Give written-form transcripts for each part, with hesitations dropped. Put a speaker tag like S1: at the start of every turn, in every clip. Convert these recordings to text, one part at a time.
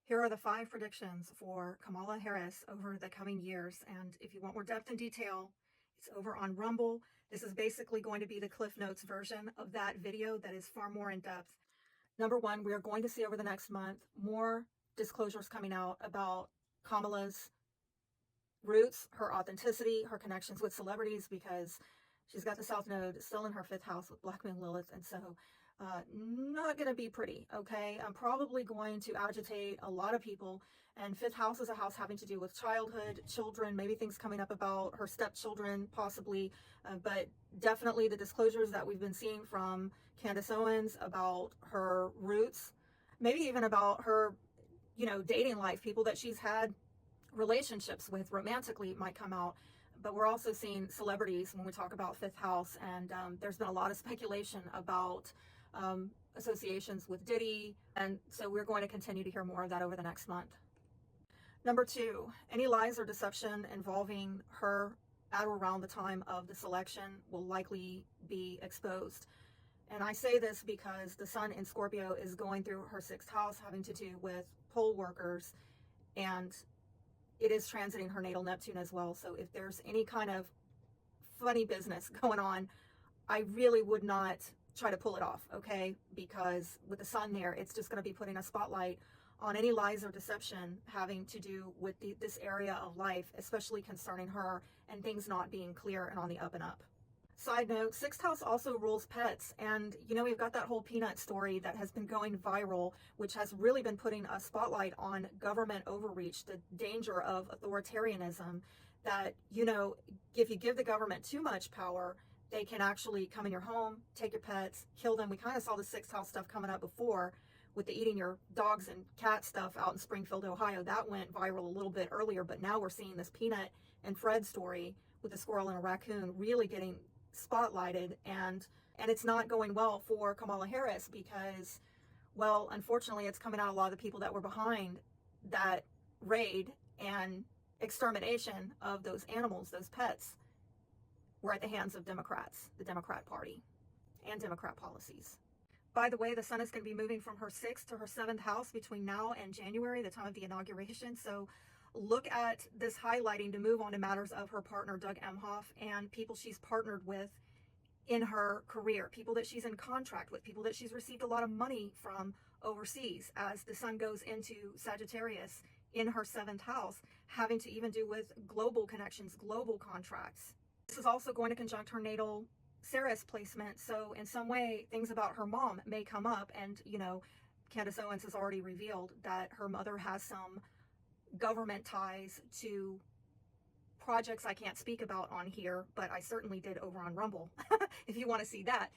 S1: Here are the 5 predictions for Kamala Harris over the coming years. And if you want more depth and detail, it's over on Rumble. This is basically going to be the Cliff Notes version of that video that is far more in depth. Number 1, we are going to see over the next month more disclosures coming out about Kamala's roots, her authenticity, her connections with celebrities, because she's got the South Node still in her 5th house with Black Moon Lilith. And so not going to be pretty, okay? I'm probably going to agitate a lot of people. And 5th house is a house having to do with childhood, children, maybe things coming up about her stepchildren, possibly. But definitely the disclosures that we've been seeing from Candace Owens about her roots, maybe even about her, dating life, people that she's had relationships with romantically might come out. But we're also seeing celebrities when we talk about 5th house. And there's been a lot of speculation about associations with Diddy. And so we're going to continue to hear more of that over the next month. Number 2, any lies or deception involving her at or around the time of this election will likely be exposed. And I say this because the sun in Scorpio is going through her 6th house, having to do with poll workers, and it is transiting her natal Neptune as well. So if there's any kind of funny business going on, I really would not try to pull it off, okay? Because with the sun there, it's just going to be putting a spotlight on any lies or deception having to do with this area of life, especially concerning her and things not being clear and on the up and up. Side note, 6th house also rules pets. And, we've got that whole peanut story that has been going viral, which has really been putting a spotlight on government overreach, the danger of authoritarianism, that, if you give the government too much power, they can actually come in your home, take your pets, kill them. We kind of saw the 6th house stuff coming up before with the eating your dogs and cat stuff out in Springfield, Ohio. That went viral a little bit earlier, but now we're seeing this Peanut and Fred story with a squirrel and a raccoon really getting spotlighted, and it's not going well for Kamala Harris because, well, unfortunately, it's coming out a lot of the people that were behind that raid and extermination of those animals, those pets, were at the hands of Democrats, the Democrat Party, and Democrat policies. By the way, the sun is going to be moving from her 6th to her 7th house between now and January, the time of the inauguration. So look at this highlighting to move on to matters of her partner, Doug Emhoff, and people she's partnered with in her career, people that she's in contract with, people that she's received a lot of money from overseas, as the sun goes into Sagittarius in her 7th house, having to even do with global connections, global contracts. This is also going to conjunct her natal Ceres placement. So in some way, things about her mom may come up. And, Candace Owens has already revealed that her mother has some government ties to projects I can't speak about on here, but I certainly did over on Rumble if you want to see that.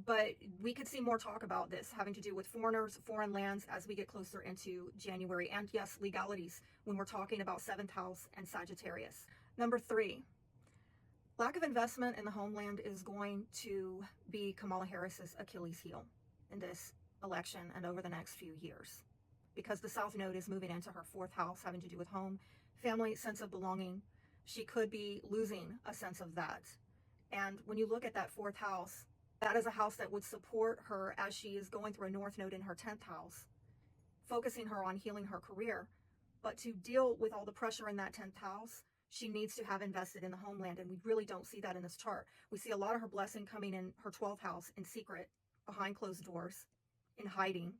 S1: But we could see more talk about this having to do with foreigners, foreign lands as we get closer into January. And yes, legalities when we're talking about 7th house and Sagittarius. Number 3, lack of investment in the homeland is going to be Kamala Harris's Achilles heel in this election and over the next few years, because the South Node is moving into her 4th house, having to do with home, family, sense of belonging. She could be losing a sense of that. And when you look at that 4th house, that is a house that would support her as she is going through a North Node in her 10th house, focusing her on healing her career. But to deal with all the pressure in that 10th house, she needs to have invested in the homeland. And we really don't see that in this chart. We see a lot of her blessing coming in her 12th house in secret, behind closed doors, in hiding.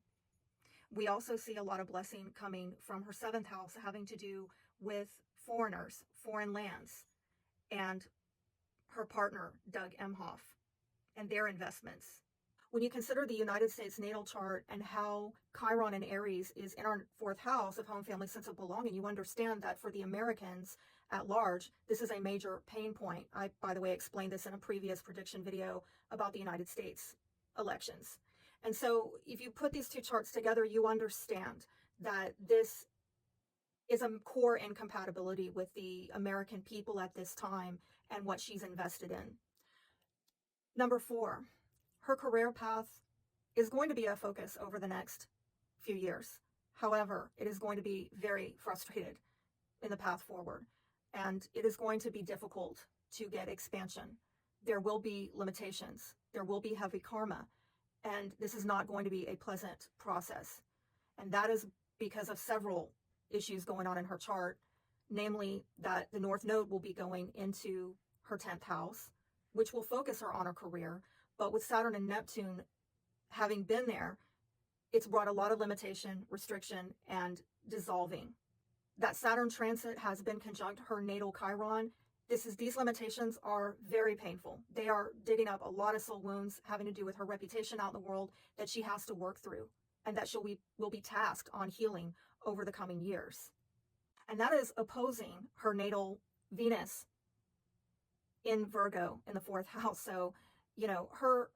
S1: We also see a lot of blessing coming from her 7th house, having to do with foreigners, foreign lands, and her partner, Doug Emhoff, and their investments. When you consider the United States natal chart and how Chiron in Aries is in our 4th house of home, family, sense of belonging, you understand that for the Americans at large, this is a major pain point. I, by the way, explained this in a previous prediction video about the United States elections. And so if you put these 2 charts together, you understand that this is a core incompatibility with the American people at this time and what she's invested in. Number 4, her career path is going to be a focus over the next few years. However, it is going to be very frustrated in the path forward, and it is going to be difficult to get expansion. There will be limitations. There will be heavy karma. And this is not going to be a pleasant process. And that is because of several issues going on in her chart, namely that the North Node will be going into her 10th house, which will focus her on her career. But with Saturn and Neptune having been there, it's brought a lot of limitation, restriction, and dissolving. That Saturn transit has been conjunct her natal Chiron. These limitations are very painful. They are digging up a lot of soul wounds having to do with her reputation out in the world that she has to work through, and that will be tasked on healing over the coming years. And that is opposing her natal Venus in Virgo in the 4th house. So,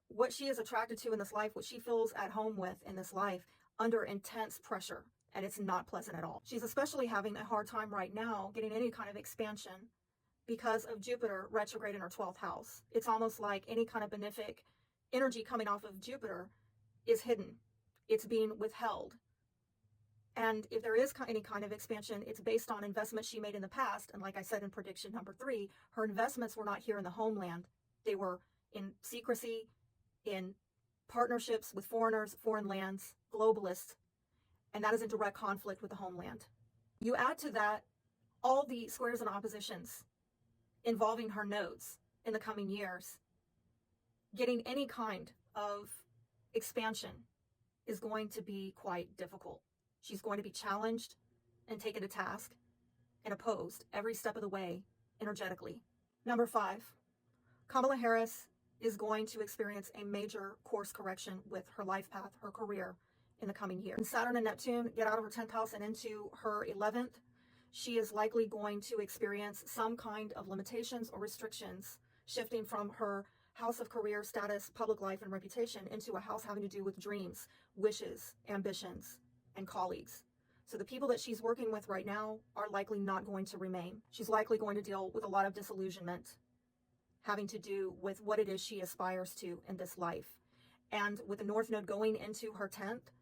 S1: what she is attracted to in this life, what she feels at home with in this life, under intense pressure, and it's not pleasant at all. She's especially having a hard time right now getting any kind of expansion because of Jupiter retrograde in her 12th house. It's almost like any kind of benefic energy coming off of Jupiter is hidden. It's being withheld. And if there is any kind of expansion, it's based on investments she made in the past. And like I said in prediction number 3, her investments were not here in the homeland. They were in secrecy, in partnerships with foreigners, foreign lands, globalists, and that is in direct conflict with the homeland. You add to that all the squares and oppositions involving her nodes in the coming years. Getting any kind of expansion is going to be quite difficult. She's going to be challenged and taken to task and opposed every step of the way energetically. Number 5, Kamala Harris is going to experience a major course correction with her life path, her career in the coming year. When Saturn and Neptune get out of her 10th house and into her 11th, she is likely going to experience some kind of limitations or restrictions, shifting from her house of career, status, public life, and reputation into a house having to do with dreams, wishes, ambitions, and colleagues. So the people that she's working with right now are likely not going to remain. She's likely going to deal with a lot of disillusionment having to do with what it is she aspires to in this life. And with the North Node going into her 10th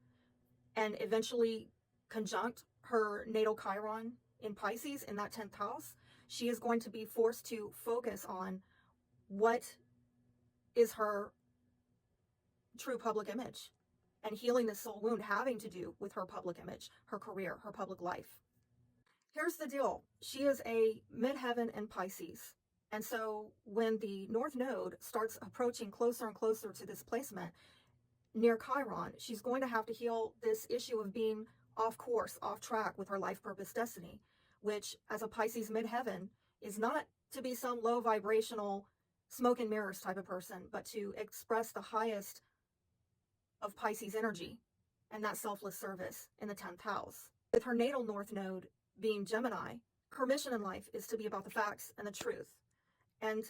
S1: and eventually conjunct her natal Chiron in Pisces in that 10th house, she is going to be forced to focus on what is her true public image and healing the soul wound having to do with her public image, her career, her public life. Here's the deal. She is a midheaven in Pisces. And so when the North Node starts approaching closer and closer to this placement near Chiron, she's going to have to heal this issue of being off course, off track with her life purpose destiny, which as a Pisces midheaven is not to be some low vibrational smoke and mirrors type of person, but to express the highest of Pisces energy and that selfless service in the 10th house. With her natal North Node being Gemini, her mission in life is to be about the facts and the truth. And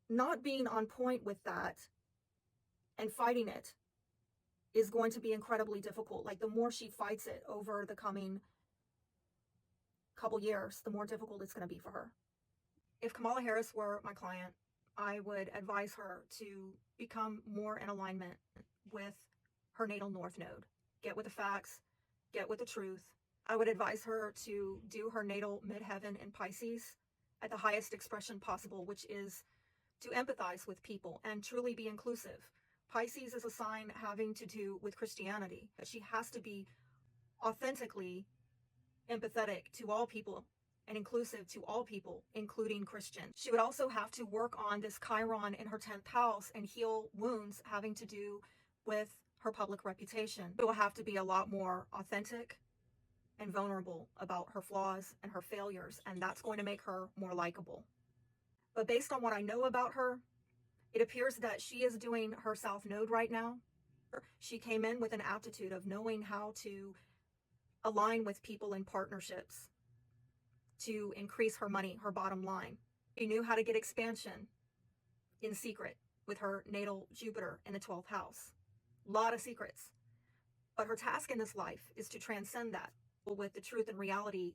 S1: not being on point with that and fighting it is going to be incredibly difficult. Like the more she fights it over the coming couple years, the more difficult it's going to be for her. If Kamala Harris were my client, I would advise her to become more in alignment with her natal North Node. Get with the facts, get with the truth. I would advise her to do her natal midheaven in Pisces at the highest expression possible, which is to empathize with people and truly be inclusive. Pisces is a sign having to do with Christianity. She has to be authentically empathetic to all people and inclusive to all people, including Christians. She would also have to work on this Chiron in her 10th house and heal wounds having to do with her public reputation. It will have to be a lot more authentic and vulnerable about her flaws and her failures, and that's going to make her more likable. But based on what I know about her, it appears that she is doing her South Node right now. She came in with an aptitude of knowing how to align with people in partnerships to increase her money, her bottom line. She knew how to get expansion in secret with her natal Jupiter in the 12th house. A lot of secrets. But her task in this life is to transcend that with the truth and reality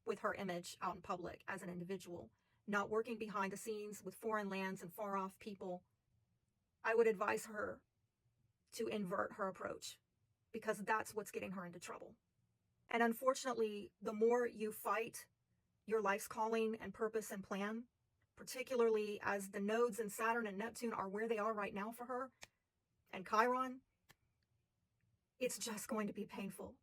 S1: with her image out in public as an individual, not working behind the scenes with foreign lands and far off people. I would advise her to invert her approach because that's what's getting her into trouble. And unfortunately, the more you fight your life's calling and purpose and plan, particularly as the nodes in Saturn and Neptune are where they are right now for her, and Chiron, it's just going to be painful.